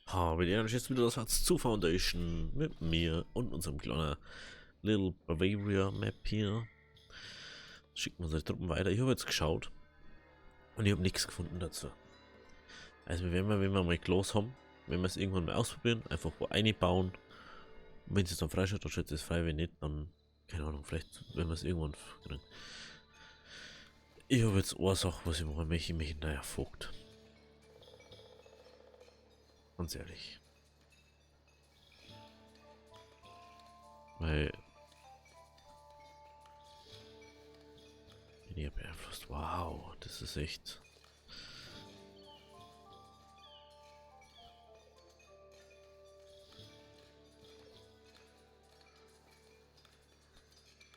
Habe die jetzt wieder das Herz zu Foundation mit mir und unserem kleinen Little Bavaria Map hier. Schicken wir unsere Truppen weiter. Ich habe jetzt geschaut und ich habe nichts gefunden dazu. Also wenn wir mal los haben, wenn wir es irgendwann mal ausprobieren, einfach wo einbauen. Und wenn es dann freischaltet, dann schaltet es frei, wenn nicht, dann keine Ahnung, vielleicht wenn wir es irgendwann kriegen. Ich habe jetzt eine Sache, was ich mache, mich hinterher fuckt. Ganz ehrlich. Weil weniger beeinflusst. Wow, das ist echt.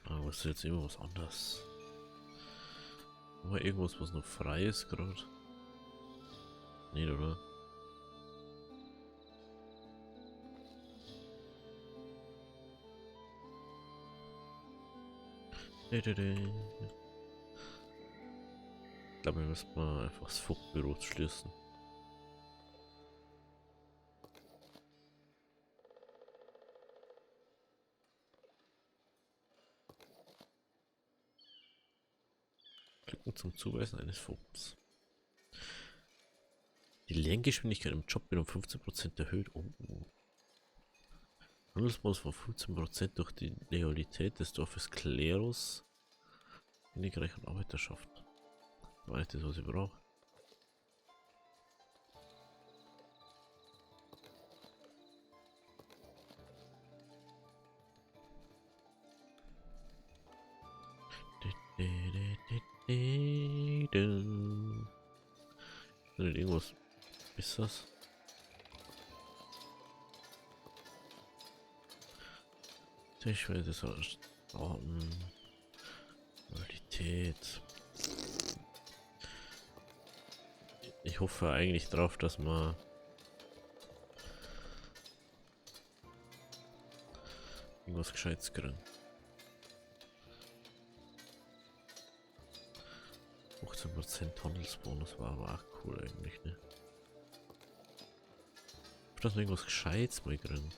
Aber ist jetzt immer was anderes. Haben wir irgendwas, was noch frei ist gerade? Nicht, oder? Ich glaube, wir müssen mal einfach das Funkbüro schließen. Klicken zum Zuweisen eines Funkens. Die Lerngeschwindigkeit im Job wird um 15% erhöht. Oh. Handelsbonus von 15% durch die Loyalität des Dorfes Klerus. Königreich und Arbeiterschaft. War nicht das, was ich brauche. Irgendwas ist das? Ich weiß es auch. Qualität. Ich hoffe eigentlich drauf, dass man irgendwas Gescheites kriegen. 15% Handelsbonus war aber auch cool eigentlich, ne? Dass wir irgendwas Gescheites mal kriegen.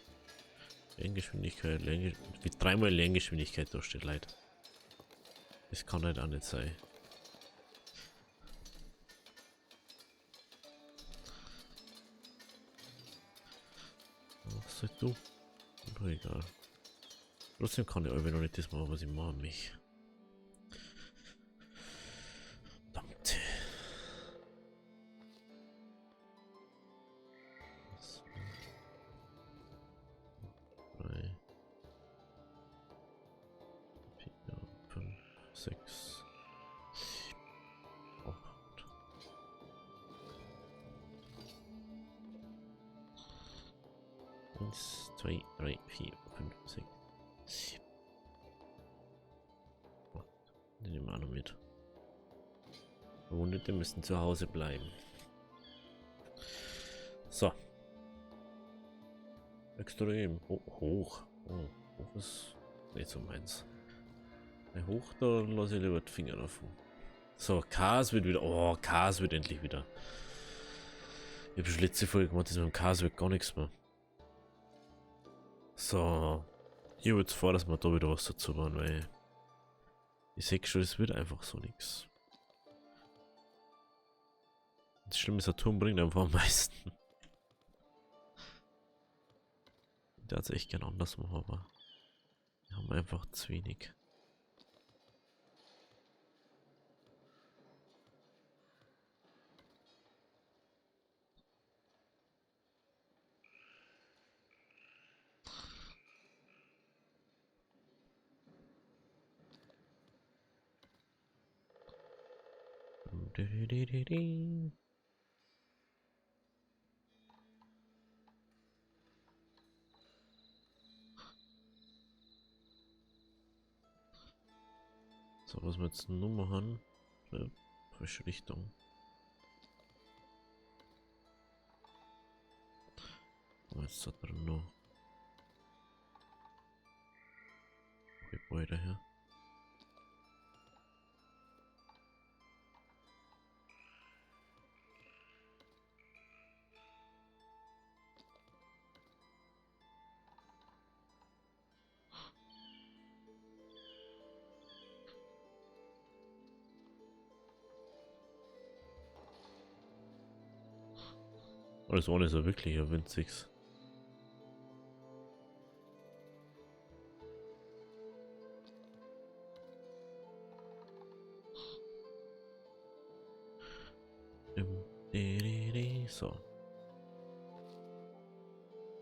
Lerngeschwindigkeit, wie dreimal Lerngeschwindigkeit da steht, Leute. Das kann halt auch nicht sein. Was sagst du? Doch egal. Trotzdem kann ich aber noch nicht das machen, was ich machen mich. Verdammt. So. 3, 4, 5, 6, 7, 8. 1, 2, 3, 4, 5, 6, 7. Die nehmen wir auch noch mit. Verwundete müssen zu Hause bleiben. So. Extrem. Hoch. Oh, hoch ist nicht so meins. Bei hoch, da lasse ich lieber die Finger davon. So, Chaos wird wieder. Oh, Chaos wird endlich wieder. Ich habe schon letzte Folge gemacht, das mit dem Chaos wird gar nichts mehr. So. Ich habe jetzt vor, dass wir da wieder was dazu bauen, weil ich sehe schon, es wird einfach so nichts. Das Schlimme ist, der Turm bringt einfach am meisten. Der hat es echt gern anders machen, aber wir haben einfach zu wenig. So, was wir jetzt nur machen. Falsche Richtung. Jetzt hat er noch Gebäude her. Alles ohne so wirklich ein winziges. So.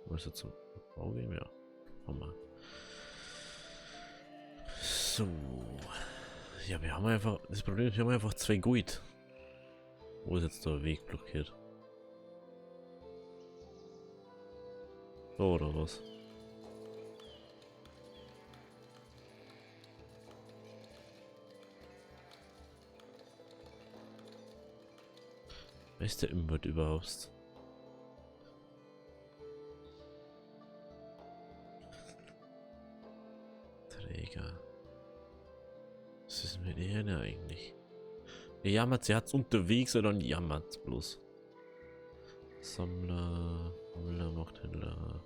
Was jetzt zum Bau gehen? Ja. Hammer. So. Ja, wir haben einfach. Das Problem ist, wir haben einfach 2 Guid. Wo ist jetzt der Weg blockiert? So oder was? Wer ist der Imbert überhaupt? Träger. Was ist mit ihr denn eigentlich? Er jammert, sie hat's unterwegs oder jammert bloß. Sammler, Sammler, Machthändler.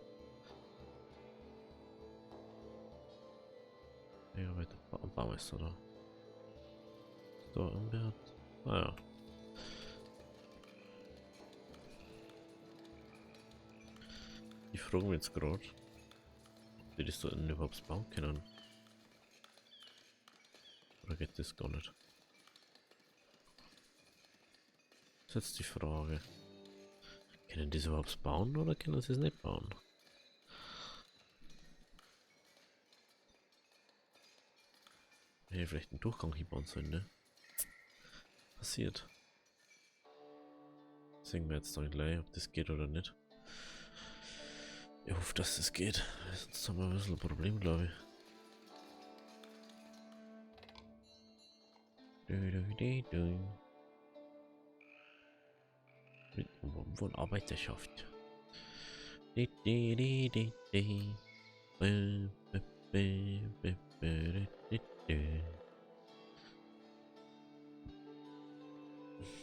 Ja, weiter. Baumeister da. Ist da Imbert? Ah ja. Ich frage mich jetzt gerade, ob die das da überhaupt bauen können. Oder geht das gar nicht? Das ist jetzt die Frage. Können die das überhaupt bauen oder können sie es nicht bauen? Hey, vielleicht einen Durchgang hier bauen sollen, ne? Passiert. Sehen wir jetzt dann gleich, ob das geht oder nicht. Ich hoffe, dass das geht. Sonst haben wir ein bisschen ein Problem, glaube ich. Mit von Arbeiterschaft.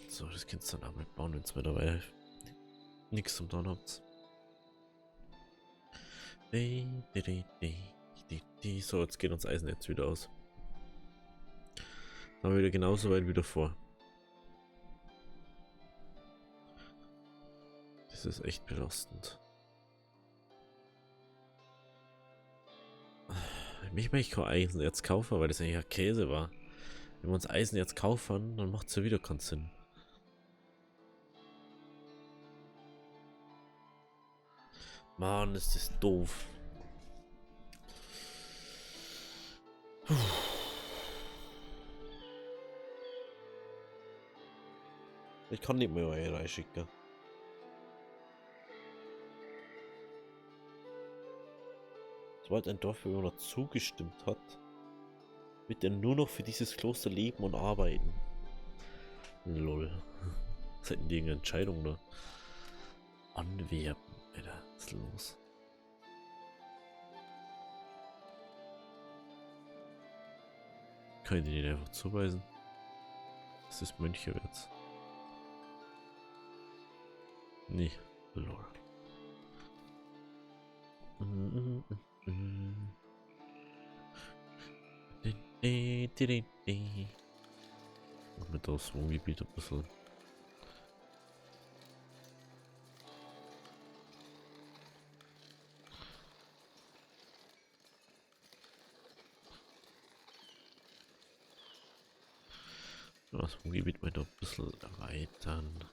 So, das kannst du dann auch mit bauen, wenn es mir dabei nichts zum Tun habt. So, jetzt geht uns Eisen jetzt wieder aus. Dann haben wir wieder genauso weit wie davor. Das ist echt belastend. Ich möchte kein Eisenerz kaufen, weil das eigentlich ja Käse war. Wenn wir uns Eisenerz kaufen, dann macht es ja wieder keinen Sinn. Mann, ist das doof. Ich kann nicht mehr reinschicken. Sobald ein Dorfbewohner zugestimmt hat, wird er nur noch für dieses Kloster leben und arbeiten. Lol. Was hätten die irgendeine Entscheidung da? Anwerben, Alter. Was ist los? Kann ich die nicht einfach zuweisen? Das ist Mönche jetzt. Nee. Lol. Mit das Wohngebiet ein bisschen. Das Wohngebiet mal da ein bisschen erweitern.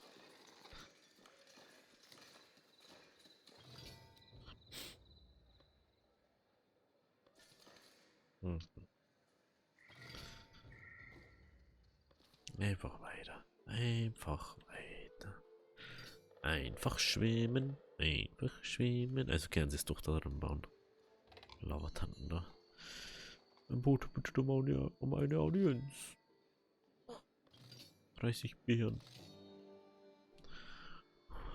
Einfach weiter. Einfach weiter. Einfach schwimmen. Einfach schwimmen. Also können sie es doch da drin bauen. Lavatanten da. Ein Boot bittet um eine Audienz. 30 Bären.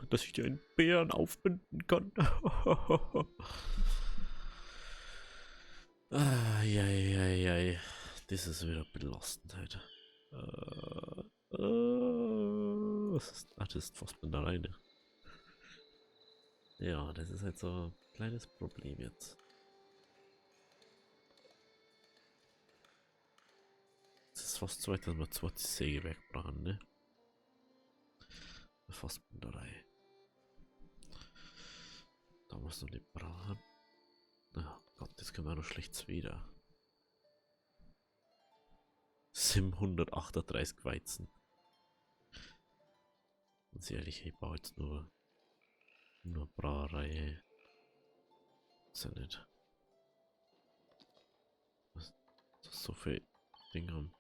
Dass ich dir einen Bären aufbinden kann. Ai. Das ist wieder belastend heute. Was ist. Ach, das ist fast mit alleine. Ja, das ist halt so ein kleines Problem jetzt. Es ist fast so weit, dass wir zwar die Säge wegbrauchen, ne? Fast mit dabei. was noch nicht brauchen. Oh Gott, das können wir noch schlecht wieder. 738 Weizen. Ganz ehrlich, ich baue jetzt nur Brauerei. Ist ja nicht. Was so viel Dinge haben.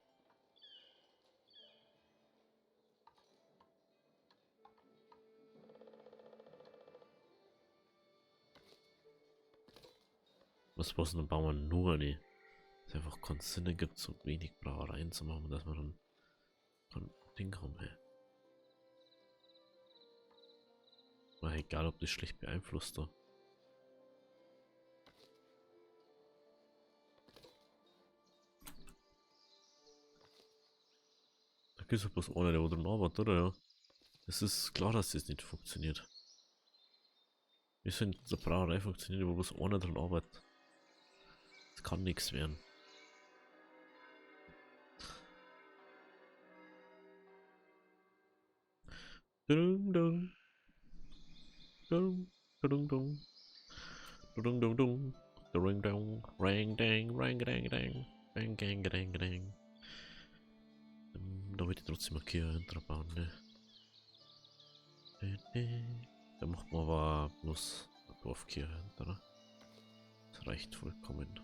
Was dann bauen wir nur nicht. Es einfach keinen Sinn ergibt, so wenig Brauereien zu machen, dass wir dann kein Ding haben. Hey. War egal, ob das schlecht beeinflusst da. Da gibt es ja bloß einer, der dran arbeitet, oder ja? Es ist klar, dass das nicht funktioniert. Wie soll in der Brauerei funktionieren, wo bloß einer dran arbeitet? Das kann nichts werden. Dum dum. Dum dum dum. Dum dum dum. Ring dong. Rang dang. Rang dang dang. Bang gang dang dang. Da wird trotzdem eine Kirche hinterbauen, ne? Da macht man aber bloß eine Dorfkirche hinter. Das reicht vollkommen.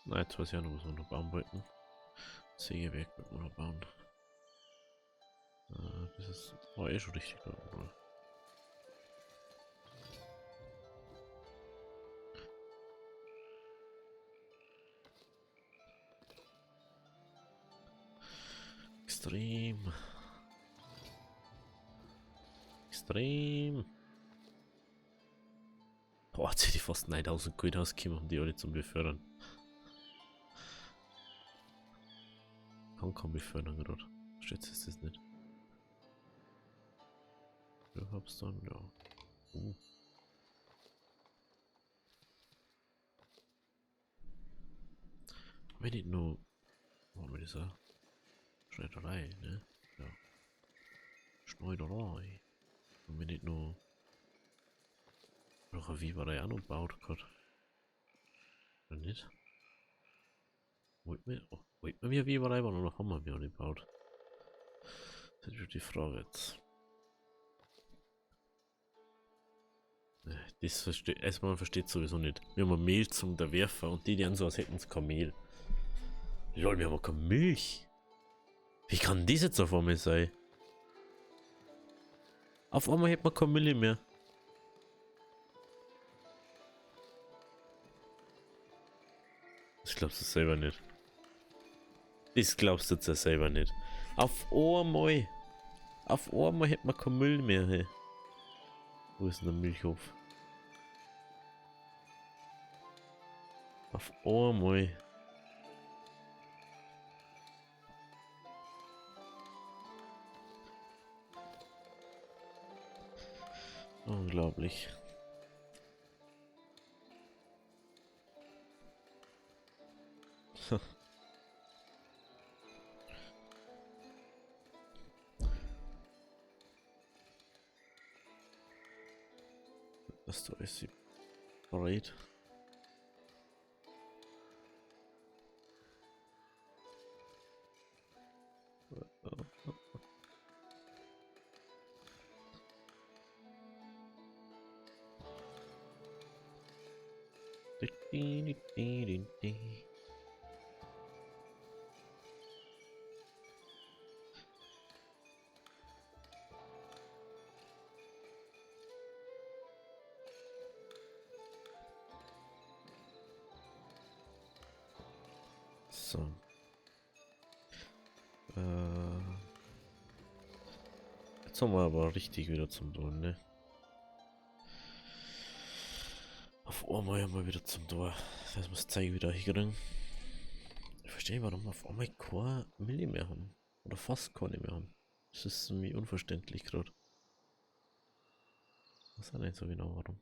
Na, jetzt weiß ich ja noch, was wir noch bauen wollten. Sägewerk wollten wir noch bauen. Das ist, war eh schon richtig, oder? Extrem. Extrem. Boah, jetzt hätte ich fast 9000 Gold ausgekommen, um die alle zum Befördern. Kann kaum befördern gerade. Versteht ist das nicht. Du hab's dann, ja. Wenn ich nur. Machen wir das auch? Schneiderei, ne? Ja. Schneiderei. Und wenn ich nur. Noch eine Weberei auch noch baut gerade. Oder nicht? Wollten wir eine Weberei bauen oder haben wir auch nicht gebaut? Das ist die Frage jetzt. Das versteht, erstmal versteht sowieso nicht. Wir haben ein Mehl zum der Werfer und die haben so, als hätten sie kein Mehl. Lol, wir haben keine Milch. Wie kann das jetzt auf einmal sein? Auf einmal hätten wir keine Milch mehr. Das glaubst du selber nicht. Das glaubst du jetzt selber nicht. Auf einmal hätten wir keine Milch mehr. Hey. Wo ist denn der Milchhof? Auf einmal. Unglaublich. Das da ist sie bereit. So. Jetzt haben wir aber richtig wieder zum Tor, ne? Auf einmal haben wir wieder zum Tor. Das muss zeigen, wieder hinkriegen. Ich verstehe nicht, warum wir auf einmal keine Milli mehr haben. Oder fast keine mehr haben. Das ist mir unverständlich gerade. Ich weiß auch nicht so genau warum.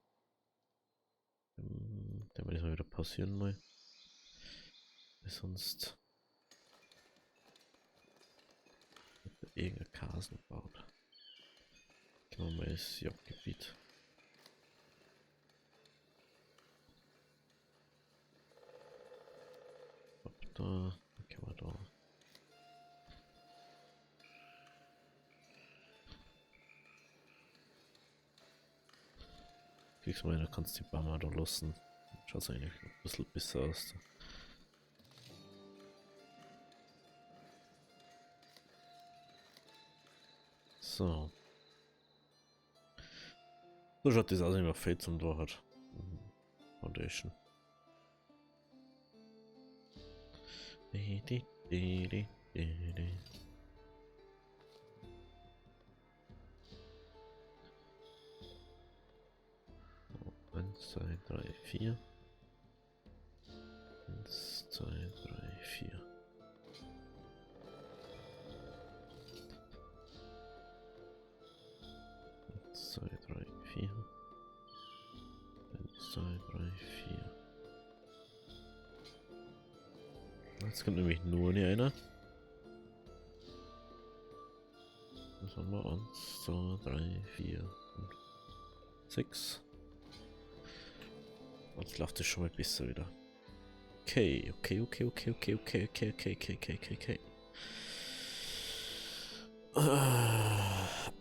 Der wird das mal wieder passieren mal. Weil sonst wird da irgendein Kasen gebaut. Gehen wir mal ins Jagdgebiet. Da, dann können wir da. Kriegst du mal, da kannst du die Bammer da lassen. Schaut eigentlich ein bisschen besser aus. So. So schaut das aus, wenn man Feld zum Tor hat. Foundation. Eins, zwei, drei, vier. 1, 2, 3, 4. Eins, zwei, drei, vier. 1, 2, 3, 4. Jetzt kommt nämlich nur nie einer. Was haben wir? 1, 2, 3, 4, 5, 6. Jetzt läuft es schon mal besser wieder. Okay.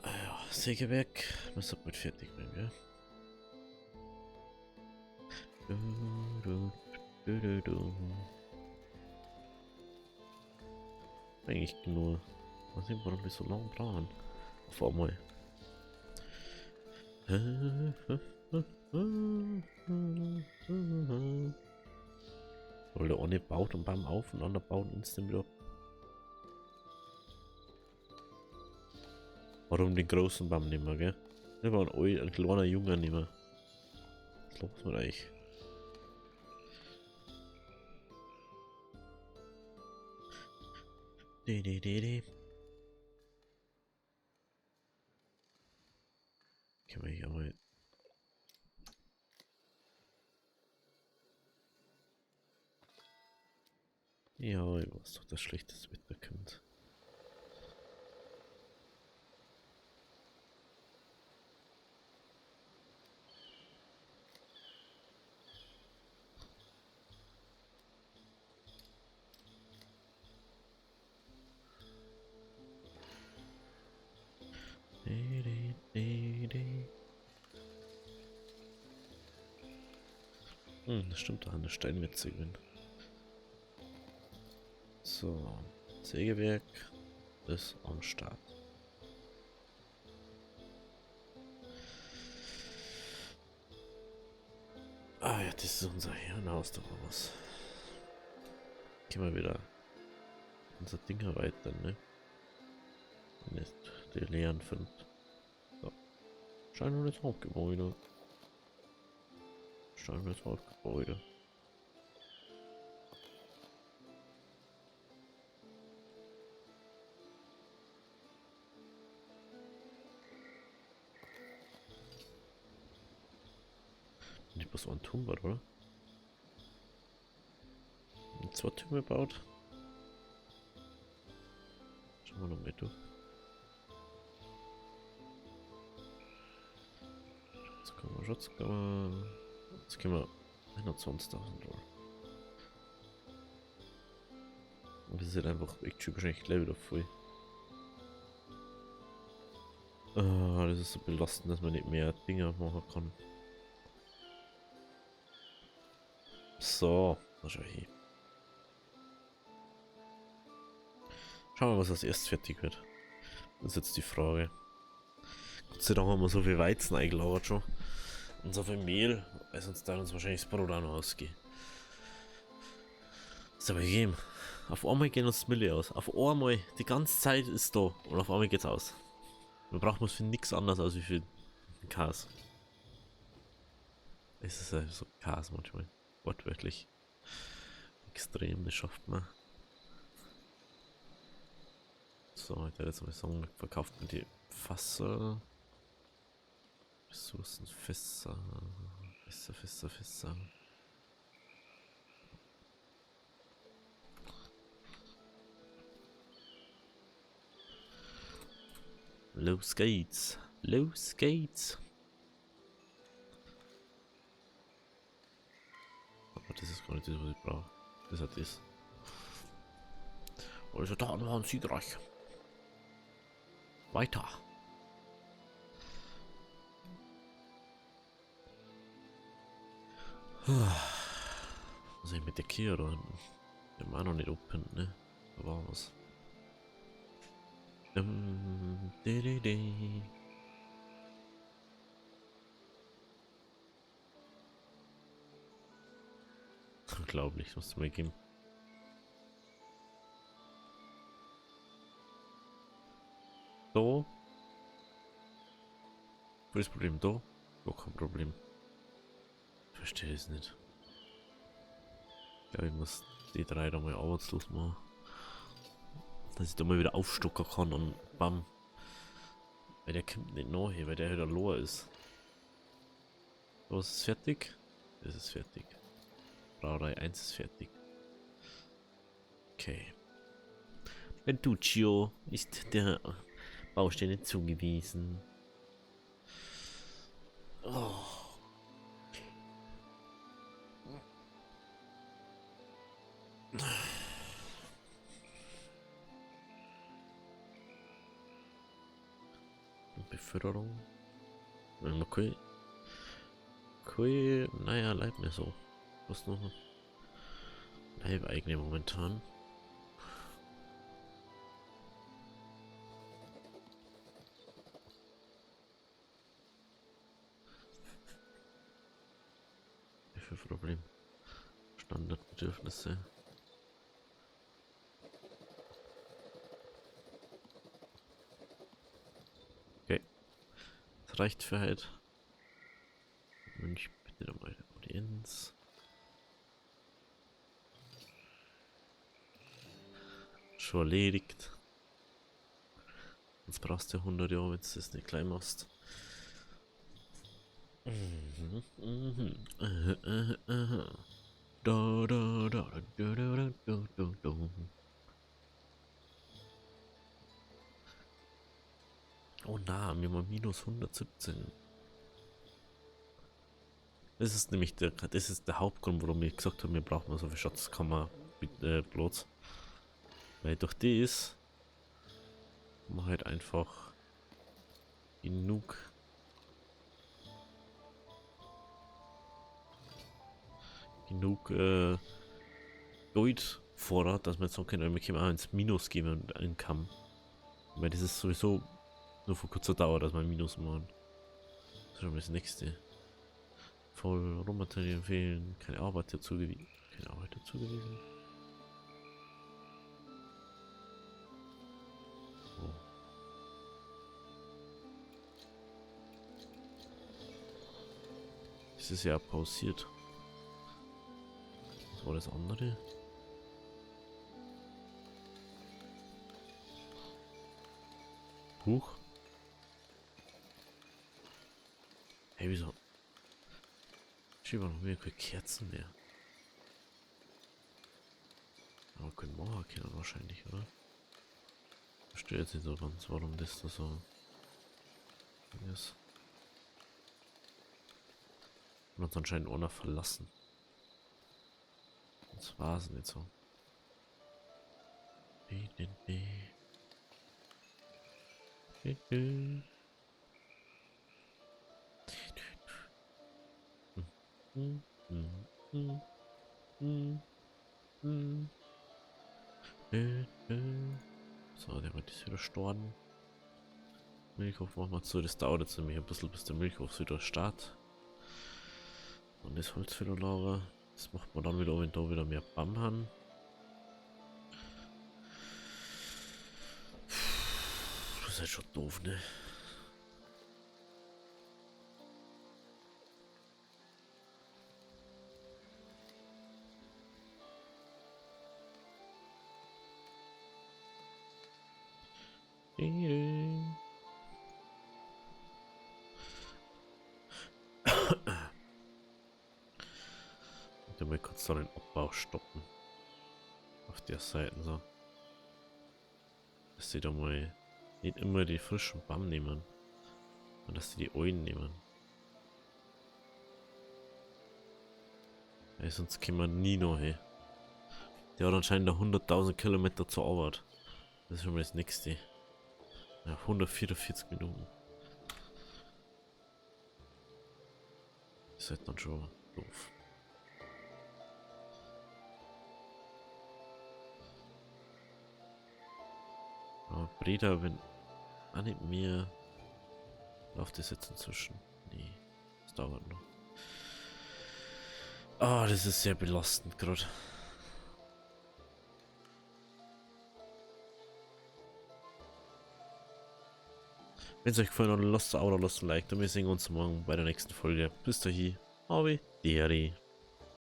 Ja, Sägewerk. Müssen wir bald fertig werden, ja? Eigentlich nur. Weiß nicht, warum wir so lange brauchen. Auf einmal. Weil der eine baut und beim Auf und der andere baut instant wieder ab. Warum den großen Baum nicht mehr, gell? Wir waren ein kleiner Junge nicht mehr. Das lobt man eigentlich. Können wir hier mal. Ja, ich weiß doch, dass schlechtes Wetter kommt. Das stimmt, da eine Steinmetze gewinnt. So, Sägewerk ist am Start. Ah ja, das ist unser Herrenhaus, da war was. Gehen wir wieder unser Ding erweitern, ne? Nicht die leeren 5. So. Scheint jetzt Hauptgebäude. Scheint jetzt Hauptgebäude. Nicht bloß ein Turm war, oder? Und 2 Türme baut. Schauen wir noch mal durch. Schutzkammer. Jetzt gehen wir 21.000 $. Und das ist halt einfach echt typisch eigentlich gleich wieder voll. Das ist so belastend, dass man nicht mehr Dinge machen kann. So, da schau ich hin. Schauen wir mal, was als erstes fertig wird. Das ist jetzt die Frage. Gott sei Dank haben wir so viel Weizen eingelagert schon. Und so viel Mehl, weil sonst darf uns wahrscheinlich das Brot auch noch ausgehen. Ist aber gegeben. Auf einmal gehen uns das Milli aus. Auf einmal, die ganze Zeit ist da und auf einmal geht's aus. Wir brauchen uns für nichts anderes als wie für Chaos. Es ist ja so Chaos manchmal. Wortwörtlich. Extrem, das schafft man. So, ich werde jetzt mal sagen, verkauft mir die Fasser. Ressourcen, Fässer. Fässer. Los geht's. Los geht's. Aber das ist gar nicht das, was ich brauche. Das hat das. Also da waren siegreich. Weiter. Was ist mit der Kia da hinten? Der war noch nicht open, ne? Da war was. De. Unglaublich, was du mir geben. Da. Wo ist das Problem? Da? Da kein Problem. Ich verstehe es nicht. Ich glaube, ich muss die drei da mal arbeitslos machen. Dass ich da mal wieder aufstocken kann und bam. Weil der kommt nicht nachher, weil der wieder low ist. So, ist es fertig? Das ist fertig. Brauerei 1 ist fertig. Okay. Bentuccio ist der Baustelle zugewiesen. Oh. Beförderung. Okay. Okay, naja, leid mir so. Was noch? Leibeigene momentan. Wie viel Problem? Standardbedürfnisse. Okay. Das reicht für heute. Mönch, bitte nochmal Audienz. Schon erledigt. Jetzt brauchst du 100 Jahre, wenn du das nicht gleich machst. Oh na, wir haben minus 117. Das ist nämlich der Hauptgrund, warum ich gesagt habe, wir brauchen so viel Schatzkammer Platz. Weil durch das haben wir halt einfach genug Goldvorrat, dass man jetzt sagen können, wir können auch ins Minus gehen und einen Kamm. Weil das ist sowieso nur für kurzer Dauer, dass wir ein Minus machen. Das ist schon das nächste. Voll Rohmaterialien fehlen, keine Arbeit dazu gewesen. Oh. Das ist ja pausiert. Was war das andere? Huch. Hey, wieso? Schieber noch mehr keine Kerzen mehr. Aber können Mauerkiller wahrscheinlich, oder? Verstehe jetzt nicht so ganz, warum das da so ist. Und uns anscheinend einer verlassen. Das war es nicht so. So, der wird jetzt wieder storn. Milchhof machen wir zu. Das dauert jetzt nämlich ein bisschen, bis der Milchhof wieder startet. Und das Holz wieder Lager. Das macht man dann wieder, wenn da wieder mehr Bamm haben. Das ist halt schon doof, ne? Ich mal kurz so den Abbau stoppen. Auf der Seite so. Dass die da mal nicht immer die frischen Bamm nehmen. Und dass die Eulen nehmen. Weil sonst können wir nie noch hin. Der hat anscheinend 100.000 Kilometer zur Arbeit. Das ist schon mal das nächste. Ja, 144 Minuten. Das ist halt dann schon doof. Aber Breda, wenn auch nicht mehr. Läuft das jetzt inzwischen? Nee, das dauert noch. Ah, das ist sehr belastend gerade. Wenn es euch gefallen hat, lasst ein Abo, lasst ein Like, dann wir sehen uns morgen bei der nächsten Folge. Bis dahin, Avi, Deri.